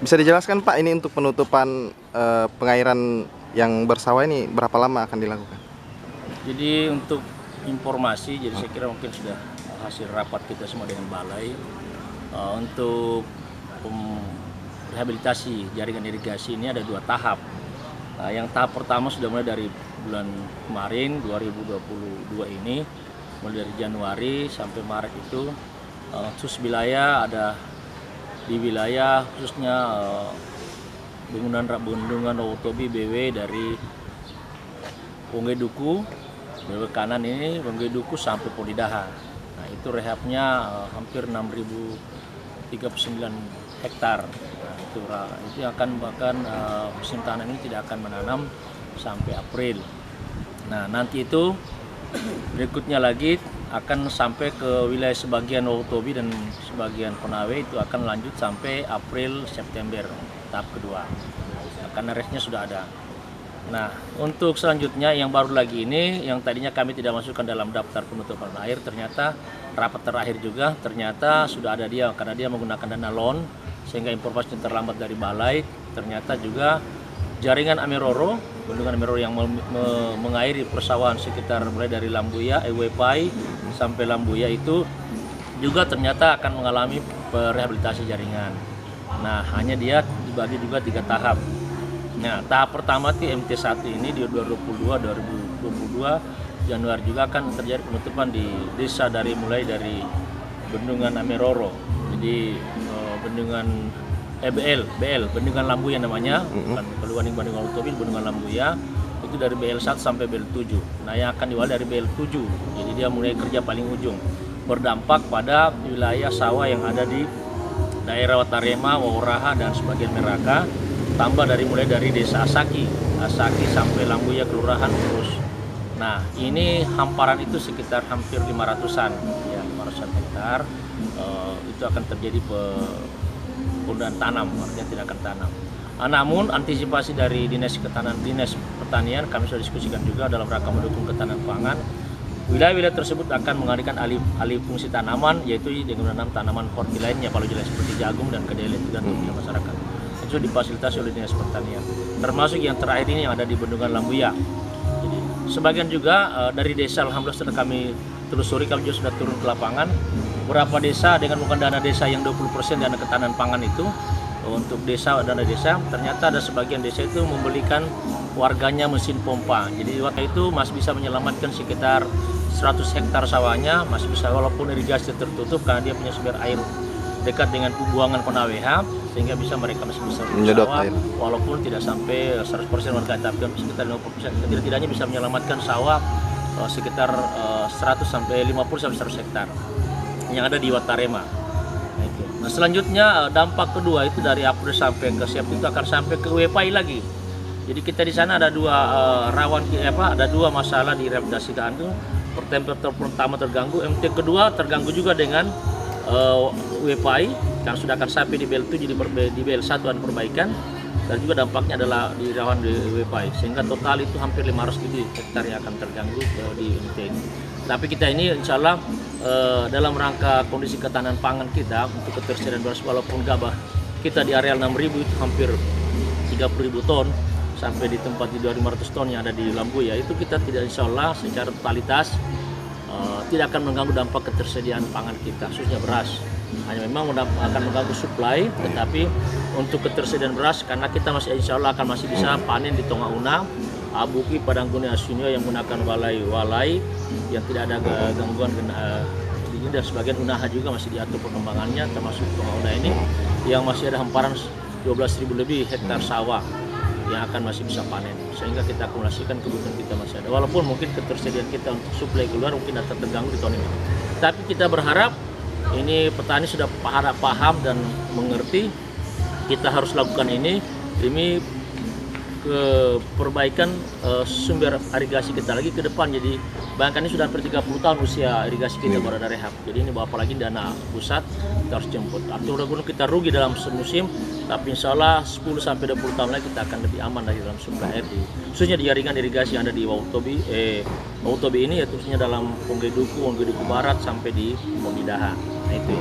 Bisa dijelaskan Pak, ini untuk penutupan pengairan yang bersawah ini berapa lama akan dilakukan? Jadi untuk informasi, jadi saya kira mungkin sudah hasil rapat kita semua dengan balai untuk rehabilitasi jaringan irigasi ini ada 2 tahap. Yang tahap pertama sudah mulai dari bulan kemarin 2022 ini, mulai dari Januari sampai Maret itu khusus wilayah ada di wilayah khususnya bendungan Rawotobi BW dari Wonggeduku, BW kanan ini Wonggeduku sampai Polidaha. Nah, itu rehabnya hampir 6.039 hektar. Nah, itu akan bahkan musim tanam ini tidak akan menanam sampai April. Nah, nanti itu berikutnya lagi akan sampai ke wilayah sebagian Rawotobi dan sebagian Konawe, itu akan lanjut sampai April September tahap kedua. Karena resnya sudah ada. Nah, untuk selanjutnya yang baru lagi ini, yang tadinya kami tidak masukkan dalam daftar penutupan air, ternyata rapat terakhir juga ternyata sudah ada dia, karena dia menggunakan dana loan sehingga informasi terlambat dari balai. Ternyata juga jaringan Ameroro, bendungan Ameroro yang mengairi persawahan sekitar mulai dari Lambuya, Ewepai sampai Lambuya itu juga ternyata akan mengalami rehabilitasi jaringan. Nah, hanya dia dibagi juga 3 tahap. Nah, tahap pertama itu MT1 ini di 2022 Januari juga akan terjadi penutupan di desa mulai dari bendungan Ameroro. Jadi bendungan BL, bendungan Lambuya namanya, bukan keluar dari bendungan Rawotobi, bendungan Lambuya itu dari BL1 sampai BL7. Nah, yang akan diwali dari BL7. Jadi dia mulai kerja paling ujung. Berdampak pada wilayah sawah yang ada di daerah Watarema, Wauraha dan sebagian Meraka, tambah mulai dari desa Asaki sampai Lambuya kelurahan terus. Nah, ini hamparan itu sekitar hampir 500-an, ya 500 hektar. Itu akan terjadi penggunaan tanam, artinya tidak akan tanam. Namun antisipasi dari Dinas Pertanian kami sudah diskusikan juga dalam rangka mendukung ketahanan pangan. Wilayah-wilayah tersebut akan mengadakan alih fungsi tanaman, yaitu dengan menanam tanaman horti lainnya, kalau jelas seperti jagung dan kedelai dan untuk masyarakat. Itu difasilitasi oleh Dinas Pertanian. Termasuk yang terakhir ini yang ada di bendungan Lambuya. Jadi, sebagian juga dari desa, alhamdulillah sudah kami telusuri, kami juga sudah turun ke lapangan. Beberapa desa dengan menggunakan dana desa yang 20% dana ketahanan pangan itu untuk dana desa, ternyata ada sebagian desa itu membelikan warganya mesin pompa. Jadi waktu itu masih bisa menyelamatkan sekitar 100 hektar sawahnya, masih bisa walaupun irigasi tertutup karena dia punya sumber air dekat dengan pembuangan Konawe, sehingga mereka masih bisa menyedot sawah, air. walaupun tidak sampai 100% warga, tapi sekitar 50%. Tidak-tidaknya bisa menyelamatkan sawah sekitar 100 sampai 50 sampai 100 hektar yang ada di Watarema. Nah, selanjutnya dampak kedua itu dari April sampai ke September itu akan sampai ke Wepai lagi. Jadi kita di sana ada ada dua masalah di rehabilitasi itu. Pertama terganggu, MT kedua terganggu juga dengan Wepai, yang sudah akan sampai di BL7, di BL1 ada perbaikan, dan juga dampaknya adalah di rawan di Wepai, sehingga total itu hampir 500 hektar yang akan terganggu di MT ini. Tapi kita ini insya Allah dalam rangka kondisi ketahanan pangan kita untuk ketersediaan beras, walaupun gabah kita di areal 6.000 itu hampir 30.000 ton sampai di tempat di 2.500 ton yang ada di Lambuya, itu kita tidak, insya Allah secara totalitas tidak akan mengganggu dampak ketersediaan pangan kita, khususnya beras. Hanya memang akan mengganggu supply, tetapi untuk ketersediaan beras karena kita masih insya Allah masih bisa panen di Tonga Una, Abuki, Padangguni, Asunyo yang menggunakan walai yang tidak ada gangguan ini, dan sebagian Unaha juga masih diatur perkembangannya, termasuk Tonga Una ini yang masih ada hamparan 12.000 lebih hektar sawah yang akan masih bisa panen, sehingga kita akumulasikan kebutuhan kita masih ada, walaupun mungkin ketersediaan kita untuk suplai keluar mungkin akan terganggu di tahun ini. Tapi kita berharap ini petani sudah paham dan mengerti kita harus lakukan ini demi perbaikan sumber irigasi kita lagi ke depan. Jadi bayangkan ini sudah hampir 30 tahun usia irigasi kita baru ada rehab. Jadi ini apalagi dana pusat kita harus jemput. Artinya udah kita rugi dalam semusim, tapi insya Allah 10 sampai 20 tahun lagi kita akan lebih aman dari dalam sumber air khususnya di jaringan irigasi yang ada di Rawotobi ini, ya khususnya dalam Wonggeduku Barat sampai di Polidaha. Nah itu.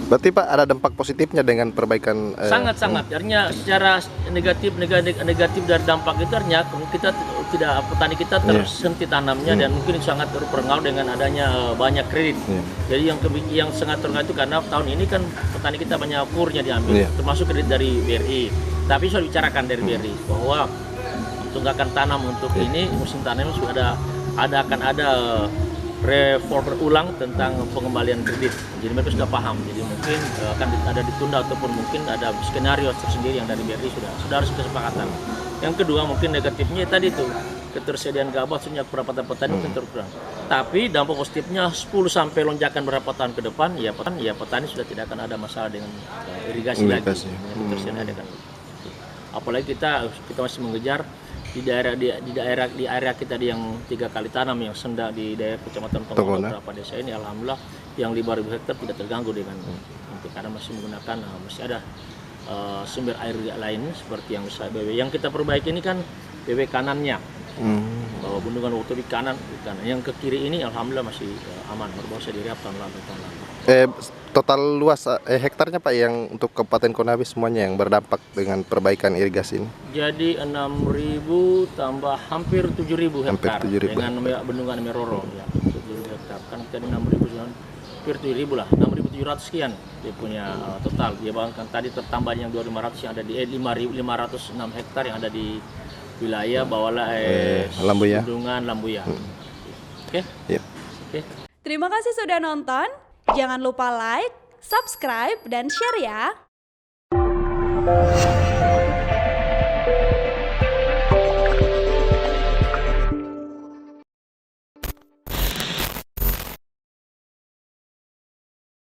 Berarti Pak ada dampak positifnya dengan perbaikan Sangat-sangat, artinya secara negatif dari dampak itu artinya kita tidak, petani kita terus henti tanamnya dan mungkin sangat terpengaruh dengan adanya banyak kredit. Jadi yang sangat terpengaruh itu karena tahun ini kan petani kita banyak kurnya diambil, termasuk kredit dari BRI. Tapi sudah bicarakan dari BRI bahwa tunggakan tanam untuk ini musim tanam sudah akan ada reform ulang tentang pengembalian kredit. Jadi mereka sudah paham. Jadi mungkin akan ada ditunda ataupun mungkin ada skenario tersendiri yang dari BRI sudah harus kesepakatan. Yang kedua mungkin negatifnya tadi itu ketersediaan gabah sebenarnya beberapa petani mungkin terkurang. Tapi dampak positifnya 10 sampai lonjakan beberapa tahun ke depan ya petani sudah tidak akan ada masalah dengan irigasi lagi. Dengan ketersediaan air kan. Apalagi kita masih mengejar di area kita yang 3 kali tanam yang Senda di daerah Kecamatan Tonggono beberapa desa ini alhamdulillah yang 5.000 hektar tidak terganggu dengan karena masih menggunakan masih ada sumber air lain seperti yang bisa BW. Yang kita perbaiki ini kan BW kanannya. Bahwa bendungan waktu di kanan. Yang ke kiri ini alhamdulillah masih aman, baru bisa direhab tahun lalu. Total luas hektarnya Pak yang untuk Kabupaten Konawe semuanya yang berdampak dengan perbaikan irigasi ini? Jadi 6.000 tambah hampir 7.000 hektar dengan bendungan Meroro ya, 7.000 hektar. Kan kita 6.000 hampir 7.000 lah, 6.700 sekian dia punya total. Dia bahkan tadi tertambah yang 2.500 yang ada di 5.506 hektar yang ada di wilayah Bawala Lambuya. Bendungan Lambuya. Oke? Iya. Oke. Terima kasih sudah nonton. Jangan lupa like, subscribe, dan share ya.